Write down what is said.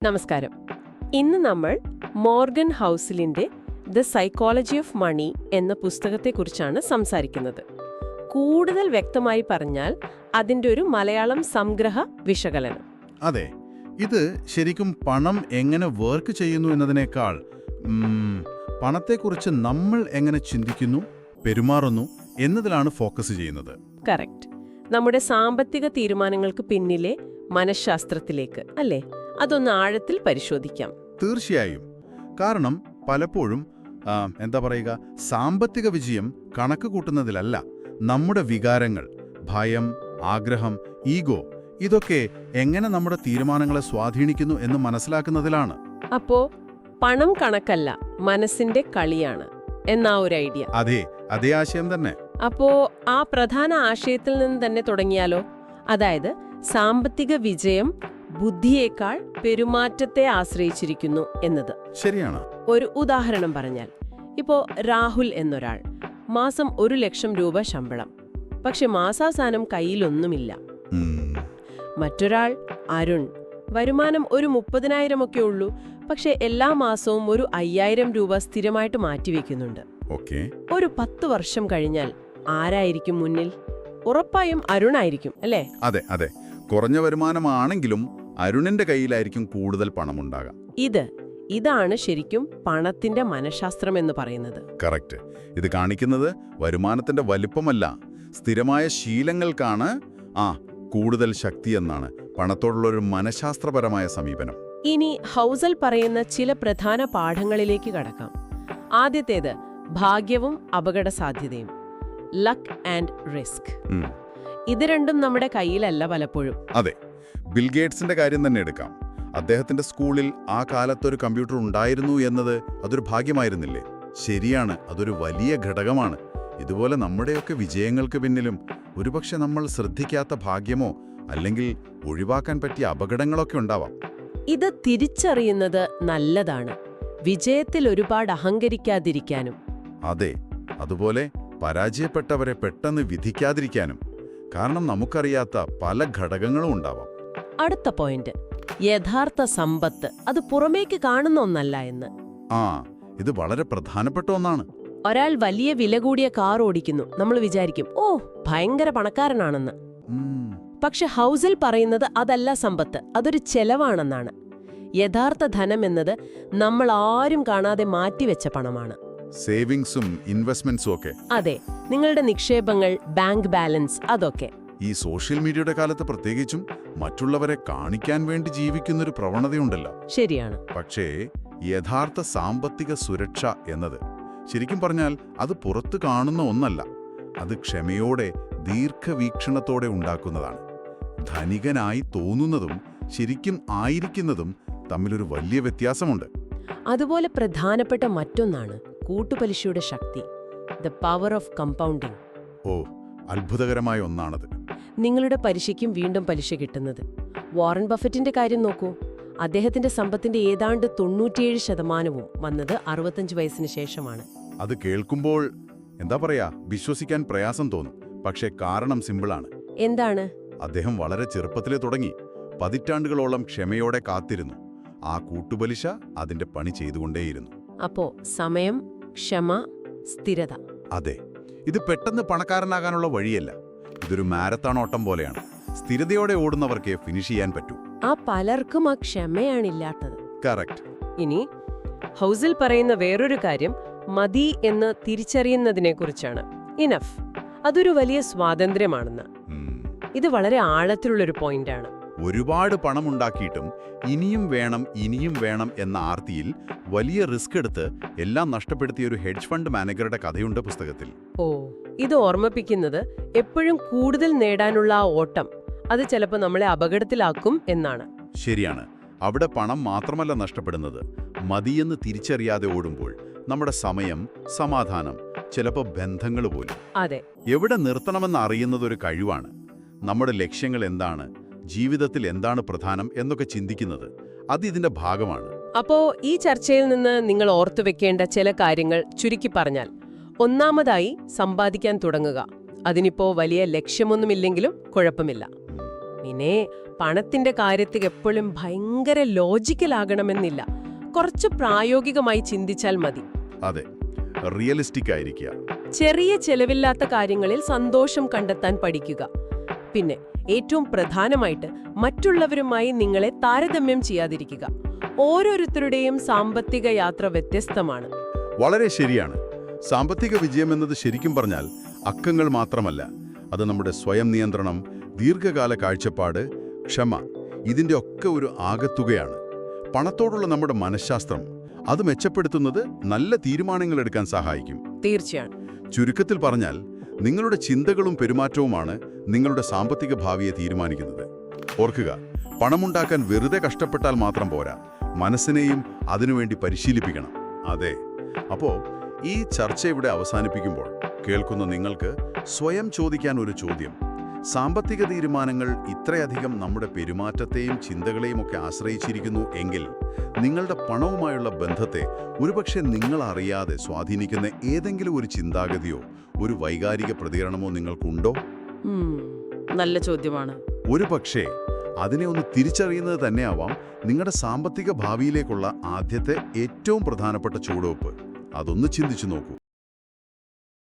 നമസ്കാരം. ഇന്ന് നമ്മൾ മോർഗൻ ഹൗസിലിന്റെ ദ സൈക്കോളജി ഓഫ് മണി എന്ന പുസ്തകത്തെക്കുറിച്ചാണ് സംസാരിക്കുന്നത്. കൂടുതൽ വ്യക്തമായി പറഞ്ഞാൽ അതിന്റെ ഒരു മലയാളം സംഗ്രഹ വിശകലനം. അതെ, ഇത് ശരിക്കും പണം എങ്ങനെ വർക്ക് ചെയ്യുന്നു എന്നതിനേക്കാൾ പണത്തെക്കുറിച്ച് നമ്മൾ എങ്ങനെ ചിന്തിക്കുന്നു, പെരുമാറുന്നു എന്നതിലാണ് ഫോക്കസ് ചെയ്യുന്നത്. കറക്റ്റ്. നമ്മുടെ സാമ്പത്തിക തീരുമാനങ്ങൾക്ക് പിന്നിലെ മനഃശാസ്ത്രത്തിലേക്ക് അല്ലേ, അതൊന്ന് ആഴത്തിൽ പരിശോധിക്കാം. തീർച്ചയായും. കാരണം പലപ്പോഴും സാമ്പത്തിക വിജയം കണക്ക് കൂട്ടുന്നതിലല്ല, നമ്മുടെ വികാരങ്ങൾ, ഭയം, ആഗ്രഹം, ഈഗോ ഇതൊക്കെ എങ്ങനെ നമ്മുടെ തീരുമാനങ്ങളെ സ്വാധീനിക്കുന്നു എന്ന് മനസ്സിലാക്കുന്നതിലാണ്. അപ്പോ പണം കണക്കല്ല, മനസ്സിന്റെ കളിയാണ് എന്നാ ഒരു ഐഡിയ. അതേ ആശയം തന്നെ. അപ്പോ ആ പ്രധാന ആശയത്തിൽ നിന്ന് തന്നെ തുടങ്ങിയാലോ? അതായത് സാമ്പത്തിക വിജയം ബുദ്ധിയേക്കാൾ പെരുമാറ്റത്തെ ആശ്രയിച്ചിരിക്കുന്നു എന്നത്. ശരിയാണ്. ഒരു ഉദാഹരണം പറഞ്ഞാൽ, ഇപ്പോ രാഹുൽ എന്നൊരാൾ മാസം 1,00,000 രൂപ ശമ്പളം, പക്ഷെ മാസാവസാനം കയ്യിലൊന്നുമില്ല. മറ്റൊരാൾ അരുൺ, വരുമാനം ഒരു 30,000 ഒക്കെ ഉള്ളൂ, പക്ഷെ എല്ലാ മാസവും ഒരു 5,000 രൂപ സ്ഥിരമായിട്ട് മാറ്റിവെക്കുന്നുണ്ട്. ഒരു 10 വർഷം കഴിഞ്ഞാൽ ആരായിരിക്കും മുന്നിൽ? ഉറപ്പായും അരുണായിരിക്കും, അല്ലേ? അതെ. കുറഞ്ഞ വരുമാനമാണെങ്കിലും അരുണിന്റെ കയ്യിലായിരിക്കും കൂടുതൽ പണമുണ്ടാകാം. ഇതാണ് ശരിക്കും പണത്തിന്റെ മനഃശാസ്ത്രം എന്ന് പറയുന്നത്. കറക്റ്റ്. ഇത് കാണിക്കുന്നത് വരുമാനത്തിന്റെ വലിപ്പമല്ല, സ്ഥിരമായ ശീലങ്ങൾക്കാണ് കൂടുതൽ ശക്തിയെന്നാണ് പണത്തോടുള്ളൊരു മനഃശാസ്ത്രപരമായ സമീപനം. ഇനി ഹൗസൽ പറയുന്ന ചില പ്രധാന പാഠങ്ങളിലേക്ക് കടക്കാം. ആദ്യത്തേത് ഭാഗ്യവും അപകടസാധ്യതയും, ലക്ക് ആൻഡ് റിസ്ക്. ഇത് രണ്ടും നമ്മുടെ കയ്യിലല്ല പലപ്പോഴും. അതെ, ബിൽഗേറ്റ്സിന്റെ കാര്യം തന്നെ എടുക്കാം. അദ്ദേഹത്തിന്റെ സ്കൂളിൽ ആ കാലത്തൊരു കമ്പ്യൂട്ടർ ഉണ്ടായിരുന്നു എന്നത് അതൊരു ഭാഗ്യമായിരുന്നില്ലേ? ശരിയാണ്, അതൊരു വലിയ ഘടകമാണ്. ഇതുപോലെ നമ്മുടെയൊക്കെ വിജയങ്ങൾക്ക് പിന്നിലും ഒരുപക്ഷെ നമ്മൾ ശ്രദ്ധിക്കാത്ത ഭാഗ്യമോ അല്ലെങ്കിൽ ഒഴിവാക്കാൻ പറ്റിയ അപകടങ്ങളൊക്കെ ഉണ്ടാവാം. ഇത് തിരിച്ചറിയുന്നത് നല്ലതാണ്, വിജയത്തിൽ ഒരുപാട് അഹങ്കരിക്കാതിരിക്കാനും. അതെ, അതുപോലെ പരാജയപ്പെട്ടവരെ പെട്ടെന്ന് വിധിക്കാതിരിക്കാനും. കാരണം നമുക്കറിയാത്ത പല ഘടകങ്ങളും ഉണ്ടാവാം. അടുത്ത പോയിന്റ്, യഥാർത്ഥ സമ്പത്ത് അത് പുറമേക്ക് കാണുന്ന ഒന്നല്ല എന്ന്. ഇത് വളരെ പ്രധാനപ്പെട്ട ഒന്നാണ്. ഒരാൾ വലിയ വില കൂടിയ കാർ ഓടിക്കുന്നു, നമ്മൾ വിചാരിക്കും ഓ ഭയങ്കര പണക്കാരനാണെന്ന്. പക്ഷെ ഹൗസൽ പറയുന്നത് അതല്ല സമ്പത്ത്, അതൊരു ചെലവാണെന്നാണ്. യഥാർത്ഥ ധനം എന്നത് നമ്മൾ ആരും കാണാതെ മാറ്റിവെച്ച പണമാണ്. സേവിങ്സും ഇൻവെസ്റ്റ്മെന്റ്സും ഒക്കെ. അതെ, നിങ്ങളുടെ നിക്ഷേപങ്ങൾ, ബാങ്ക് ബാലൻസ്, അതൊക്കെ. ഈ സോഷ്യൽ മീഡിയയുടെ കാലത്ത് പ്രത്യേകിച്ചും മറ്റുള്ളവരെ കാണിക്കാൻ വേണ്ടി ജീവിക്കുന്നൊരു പ്രവണതയുണ്ടല്ലോ. ശരിയാണ്. പക്ഷേ യഥാർത്ഥ സാമ്പത്തിക സുരക്ഷ എന്നത് ശരിക്കും പറഞ്ഞാൽ അത് പുറത്തു കാണുന്ന ഒന്നല്ല, അത് ക്ഷമയോടെ ദീർഘവീക്ഷണത്തോടെ ഉണ്ടാക്കുന്നതാണ്. ധനികനായി തോന്നുന്നതും ശരിക്കും ആയിരിക്കുന്നതും തമ്മിലൊരു വലിയ വ്യത്യാസമുണ്ട്. അതുപോലെ പ്രധാനപ്പെട്ട മറ്റൊന്നാണ് കൂട്ടുപലിശയുടെ ശക്തി, ദ പവർ ഓഫ് കമ്പൗണ്ടിംഗ്. അത്ഭുതകരമായ ഒന്നാണത്. നിങ്ങളുടെ പലിശയ്ക്കും വീണ്ടും പലിശ കിട്ടുന്നത്. വാറൻ ബഫറ്റിന്റെ കാര്യം നോക്കൂ. അദ്ദേഹത്തിന്റെ സമ്പത്തിന്റെ ഏതാണ്ട് 97% വന്നത് 65 വയസ്സിന് ശേഷമാണ്. അത് കേൾക്കുമ്പോൾ വിശ്വസിക്കാൻ പ്രയാസം തോന്നും. പക്ഷേ കാരണം സിമ്പിളാണ്. എന്താണ്? അദ്ദേഹം വളരെ ചെറുപ്പത്തിലേ തുടങ്ങി പതിറ്റാണ്ടുകളോളം ക്ഷമയോടെ കാത്തിരുന്നു. ആ കൂട്ടുപലിശ അതിന്റെ പണി ചെയ്തുകൊണ്ടേയിരുന്നു. അപ്പോ സമയം, ക്ഷമ, സ്ഥിരത. അതെ, ഇത് പെട്ടെന്ന് പണക്കാരനാകാനുള്ള വഴിയല്ല. ഇതൊരു മാരത്തോൺ ഓട്ടം പോലെയാണ്. സ്ഥിരതയോടെ ഓടുന്നവർക്കേ ഫിനിഷ് ചെയ്യാൻ പറ്റൂ. പലർക്കും ആ ക്ഷമയാണില്ലാത്തത്. കറക്റ്റ്. ഇനി ഹൗസിൽ പറയുന്ന വേറൊരു കാര്യം മതി എന്ന് തിരിച്ചറിയുന്നതിനെക്കുറിച്ചാണ്. ഇനഫ്, അതൊരു വലിയ സ്വാതന്ത്ര്യമാണെന്ന്. ഇത് വളരെ ആഴത്തിലുള്ളൊരു പോയിന്റാണ്. ഒരുപാട് പണമുണ്ടാക്കിയിട്ടും ഇനിയും വേണം എന്ന ആർത്തിയിൽ വലിയ റിസ്ക് എടുത്ത് എല്ലാം നഷ്ടപ്പെടുത്തിയ ഒരു ഹെഡ്ജ് ഫണ്ട് മാനേജറുടെ കഥയുണ്ട് പുസ്തകത്തിൽ. ഇത് ഓർമ്മിപ്പിക്കുന്നത് എപ്പോഴും കൂടുതൽ നേടാനുള്ള ആ ഓട്ടം അത് ചിലപ്പോൾ നമ്മളെ അപകടത്തിലാക്കും എന്നാണ്. ശരിയാണ്. അവിടെ പണം മാത്രമല്ല നഷ്ടപ്പെടുന്നത്, മതിയെന്ന് തിരിച്ചറിയാതെ ഓടുമ്പോൾ നമ്മുടെ സമയം, സമാധാനം, ചിലപ്പോൾ ബന്ധങ്ങൾ പോലും. അതെ, എവിടെ നിർത്തണമെന്ന് അറിയുന്നതൊരു കഴിവാണ്. നമ്മുടെ ലക്ഷ്യങ്ങൾ എന്താണ്, ജീവിതത്തിൽ എന്താണ് പ്രധാനം എന്നൊക്കെ ചിന്തിക്കുന്നത് അത് ഇതിന്റെ ഭാഗമാണ്. അപ്പോ ഈ ചർച്ചയിൽ നിന്ന് നിങ്ങൾ ഓർത്തുവെക്കേണ്ട ചില കാര്യങ്ങൾ ചുരുക്കി പറഞ്ഞാൽ, ഒന്നാമതായി സമ്പാദിക്കാൻ തുടങ്ങുക. അതിനിപ്പോ വലിയ ലക്ഷ്യമൊന്നുമില്ലെങ്കിലും കുഴപ്പമില്ല. പിന്നെ പണത്തിന്റെ കാര്യത്തിൽ എപ്പോഴും ഭയങ്കര ലോജിക്കലാകണമെന്നില്ല. കുറച്ച് പ്രായോഗികമായി ചിന്തിച്ചാൽ മതി. അതെ, റിയലിസ്റ്റിക് ആയിരിക്കുക. ചെറിയ ചെലവില്ലാത്ത കാര്യങ്ങളിൽ സന്തോഷം കണ്ടെത്താൻ പഠിക്കുക. പിന്നെ ഏറ്റവും പ്രധാനമായിട്ട് മറ്റുള്ളവരുമായി നിങ്ങളെ താരതമ്യം ചെയ്യാതിരിക്കുക. ഓരോരുത്തരുടെയും സാമ്പത്തിക യാത്ര വ്യത്യസ്തമാണ്. വളരെ ശരിയാണ്. സാമ്പത്തിക വിജയം എന്നത് ശരിക്കും പറഞ്ഞാൽ അക്കങ്ങൾ മാത്രമല്ല. അത് നമ്മുടെ സ്വയം നിയന്ത്രണം, ദീർഘകാല കാഴ്ചപ്പാട്, ക്ഷമ, ഇതിൻ്റെ ഒക്കെ ഒരു ആകത്തുകയാണ്. പണത്തോടുള്ള നമ്മുടെ മനഃശാസ്ത്രം അത് മെച്ചപ്പെടുത്തുന്നത് നല്ല തീരുമാനങ്ങൾ എടുക്കാൻ സഹായിക്കും. തീർച്ചയാണ്. ചുരുക്കത്തിൽ പറഞ്ഞാൽ നിങ്ങളുടെ ചിന്തകളും പെരുമാറ്റവുമാണ് നിങ്ങളുടെ സാമ്പത്തിക ഭാവിയെ തീരുമാനിക്കുന്നത്. ഓർക്കുക, പണമുണ്ടാക്കാൻ വെറുതെ കഷ്ടപ്പെട്ടാൽ മാത്രം പോരാ, മനസ്സിനെയും അതിനുവേണ്ടി പരിശീലിപ്പിക്കണം. അതെ. അപ്പോൾ ഈ ചർച്ച ഇവിടെ അവസാനിപ്പിക്കുമ്പോൾ കേൾക്കുന്ന നിങ്ങൾക്ക് സ്വയം ചോദിക്കാൻ ഒരു ചോദ്യം: സാമ്പത്തിക തീരുമാനങ്ങൾ ഇത്രയധികം നമ്മുടെ പെരുമാറ്റത്തെയും ചിന്തകളെയും ഒക്കെ ആശ്രയിച്ചിരിക്കുന്നു എങ്കിൽ നിങ്ങളുടെ പണവുമായുള്ള ബന്ധത്തെ ഒരുപക്ഷെ നിങ്ങൾ അറിയാതെ സ്വാധീനിക്കുന്ന ഏതെങ്കിലും ഒരു ചിന്താഗതിയോ ഒരു വൈകാരിക പ്രതികരണമോ നിങ്ങൾക്കുണ്ടോ? നല്ല ചോദ്യമാണ്. ഒരുപക്ഷേ അതിനെ ഒന്ന് തിരിച്ചറിയുന്നത് തന്നെയാവാം നിങ്ങളുടെ സാമ്പത്തിക ഭാവിയിലേക്കുള്ള ആദ്യത്തെ ഏറ്റവും പ്രധാനപ്പെട്ട ചുവടുവെപ്പ്. അതൊന്ന് ചിന്തിച്ചു നോക്കൂ.